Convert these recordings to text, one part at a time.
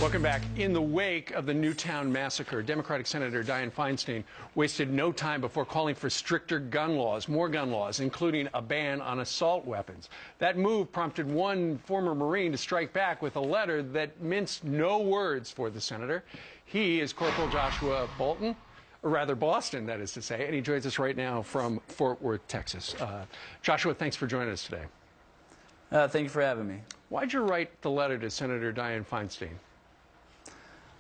Welcome back. In the wake of the Newtown massacre, Democratic Senator Dianne Feinstein wasted no time before calling for stricter gun laws, more gun laws, including a ban on assault weapons. That move prompted one former Marine to strike back with a letter that minced no words for the senator. He is Corporal Joshua Bolton, or rather Boston, that is to say, and he joins us right now from Fort Worth, Texas. Joshua, thanks for joining us today. Thank you for having me. Why'd you write the letter to Senator Dianne Feinstein?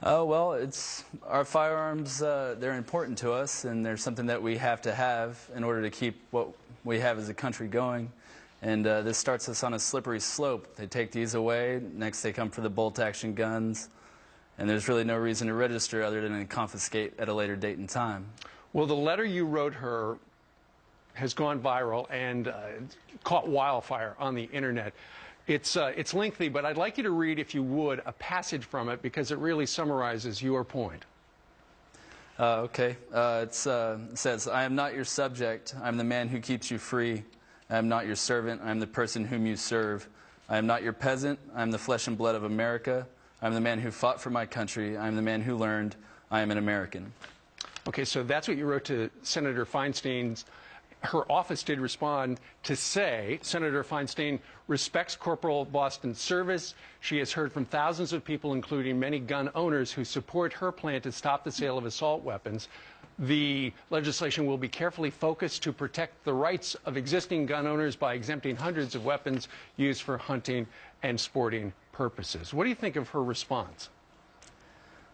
Well, it's our firearms, they're important to us, and they're something that we have to have in order to keep what we have as a country going. And this starts us on a slippery slope. They take these away, next they come for the bolt-action guns, and there's really no reason to register other than to confiscate at a later date and time. Well, the letter you wrote her has gone viral and caught wildfire on the internet. It's lengthy, but I'd like you to read, if you would, a passage from it because it really summarizes your point. Okay. It says, "I am not your subject. I am the man who keeps you free. I am not your servant. I am the person whom you serve. I am not your peasant. I am the flesh and blood of America. I am the man who fought for my country. I am the man who learned. I am an American." Okay, so that's what you wrote to Senator Feinstein. Her office did respond to say Senator Feinstein respects Corporal Boston's service. She has heard from thousands of people, including many gun owners, who support her plan to stop the sale of assault weapons. The legislation will be carefully focused to protect the rights of existing gun owners by exempting hundreds of weapons used for hunting and sporting purposes. What do you think of her response?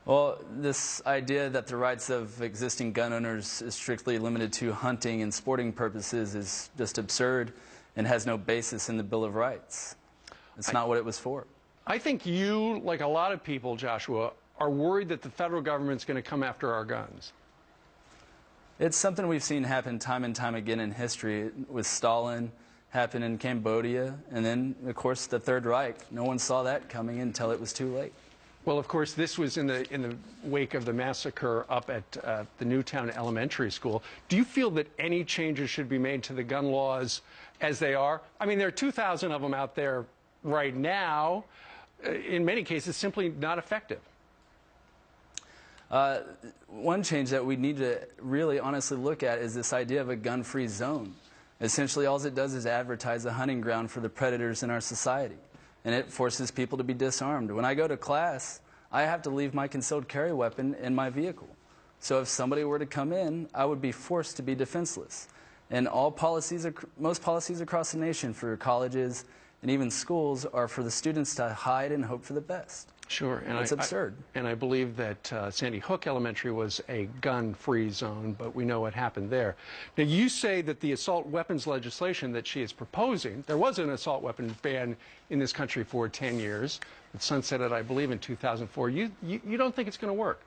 Well, this idea that the rights of existing gun owners is strictly limited to hunting and sporting purposes is just absurd and has no basis in the Bill of Rights. It's not what it was for. I think you, like a lot of people, Joshua, are worried that the federal government's going to come after our guns. It's something we've seen happen time and time again in history. With Stalin, happened in Cambodia, and then, of course, the Third Reich. No one saw that coming until it was too late. Well, of course, this was in the wake of the massacre up at the Newtown Elementary School. Do you feel that any changes should be made to the gun laws as they are? I mean, there are 2,000 of them out there right now. In many cases, simply not effective. One change that we need to really honestly look at is this idea of a gun-free zone. Essentially, all it does is advertise a hunting ground for the predators in our society. And it forces people to be disarmed. When I go to class, I have to leave my concealed carry weapon in my vehicle. So if somebody were to come in, I would be forced to be defenseless. And most policies across the nation for colleges and even schools are for the students to hide and hope for the best. Sure. And it's absurd. And I believe that Sandy Hook Elementary was a gun-free zone, but we know what happened there. Now, you say that the assault weapons legislation that she is proposing, there was an assault weapons ban in this country for 10 years. It sunsetted, I believe, in 2004. You don't think it's going to work?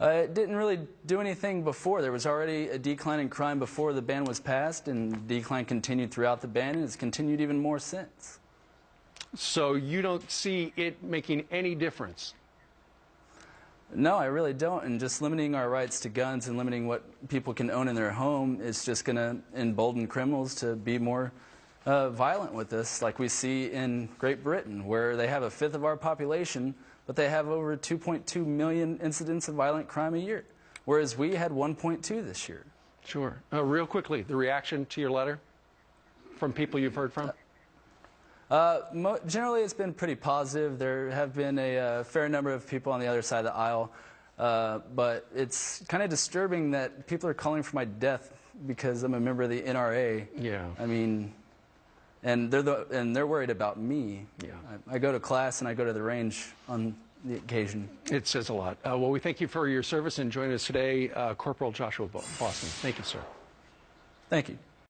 It didn't really do anything before. There was already a decline in crime before the ban was passed, and the decline continued throughout the ban, and it's continued even more since. So you don't see it making any difference? No, I really don't. And just limiting our rights to guns and limiting what people can own in their home is just going to embolden criminals to be more violent with us, like we see in Great Britain, where they have a fifth of our population, but they have over 2.2 million incidents of violent crime a year, whereas we had 1.2 this year. Sure. Real quickly, the reaction to your letter from people you've heard from? Generally, it's been pretty positive. There have been a fair number of people on the other side of the aisle, but it's kind of disturbing that people are calling for my death because I'm a member of the NRA. Yeah. I mean, and they're worried about me. Yeah. I go to class and I go to the range on the occasion. It says a lot. Well, we thank you for your service and join us today, Corporal Joshua Boston. Thank you, sir. Thank you.